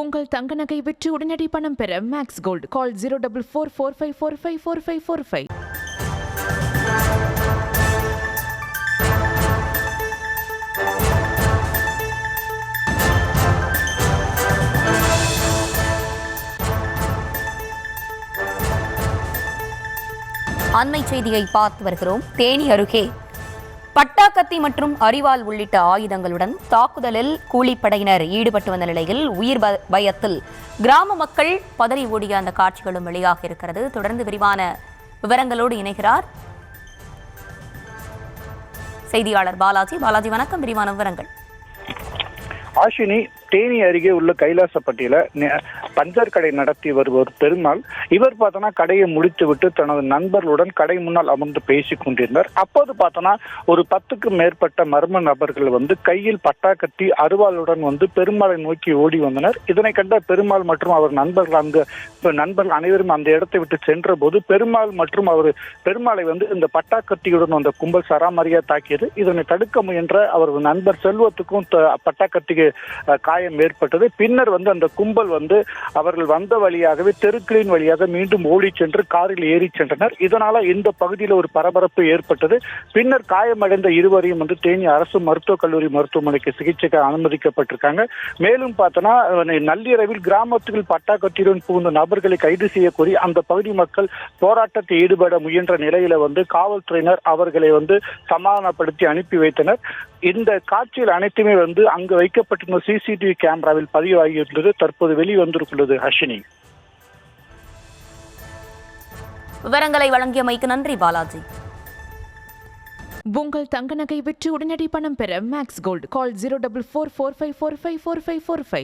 உங்கள் தங்க நகை விற்று உடனடி பணம் பெற மேக்ஸ் கோல்ட் கால் 04445454545. அண்மை செய்தியை பார்த்து வருகிறோம். தேனி அருகே பட்டாக்கத்தி மற்றும் அரிவாள் உள்ளிட்ட ஆயுதங்களுடன் தாக்குதலில் கூலிப்படையினர் ஈடுபட்டு வந்த நிலையில் உயிர் பயத்தில் கிராம மக்கள் பதறி ஓடிய அந்த காட்சிகளும் வெளியாக இருக்கிறது. தொடர்ந்து விரிவான விவரங்களோடு இணைகிறார் செய்தியாளர் பாலாஜி. வணக்கம். விரிவான விவரங்கள். ஆஷினி, தேனி அருகே உள்ள கைலாசப்பட்டியில பஞ்சர் கடை நடத்தி வருவர் பெருமாள். இவர் பார்த்தோன்னா கடையை முடித்து விட்டு தனது நண்பர்களுடன் கடை முன்னால் அமர்ந்து பேசிக் கொண்டிருந்தார். அப்போது பார்த்தோன்னா ஒரு 10க்கும் மேற்பட்ட மர்ம நபர்கள் கையில் பட்டாக்கத்தி அருவாளுடன் பெருமாளை நோக்கி ஓடி வந்தனர். இதனை கண்ட பெருமாள் மற்றும் அவர் நண்பர்கள் அனைவரும் அந்த இடத்தை விட்டு சென்ற போது பெருமாள் மற்றும் பெருமாளை இந்த பட்டாக்கத்தியுடன் அந்த கும்பல் சராமரியா தாக்கியது. இதனை தடுக்க முயன்ற அவரது நண்பர் செல்வத்துக்கும் பட்டாக்கத்திக்கு காயம் ஏற்பட்டது. பின்னர் அந்த கும்பல் அவர்கள் வந்த வழியாகவே தெருக்களின் வழியாக மீண்டும் ஓடி சென்று காரில் ஏறி சென்றனர். இதனால இந்த பகுதியில் ஒரு பரபரப்பு ஏற்பட்டது. பின்னர் காயமடைந்த இருவரையும் தேனி அரசு மருத்துவக் கல்லூரி மருத்துவமனைக்கு சிகிச்சைக்கு அனுமதிக்கப்பட்டிருக்காங்க. மேலும் பார்த்தோன்னா நள்ளிரவில் கிராமத்துக்குள் பட்டாக்கத்தியுடன் புகுந்த நபர்களை கைது செய்யக்கோரி அந்த பகுதி மக்கள் போராட்டத்தில் ஈடுபட முயன்ற நிலையில காவல்துறையினர் அவர்களை சமாதானப்படுத்தி அனுப்பி வைத்தனர். இந்த காட்சியில் அனைத்துமே அங்கு வைக்கப்பட்டிருந்த சிசிடிவி கேமராவில் பதிவாகியுள்ளது. தற்போது வெளிவந்திருக்கிறது. ஹர்ஷினி, விவரங்களை வழங்கியமைக்கு நன்றி பாலாஜி. உங்கள் தங்க நகை விற்று உடனடி பணம் பெற மேக்ஸ் கோல்ட் கால் 04445454545.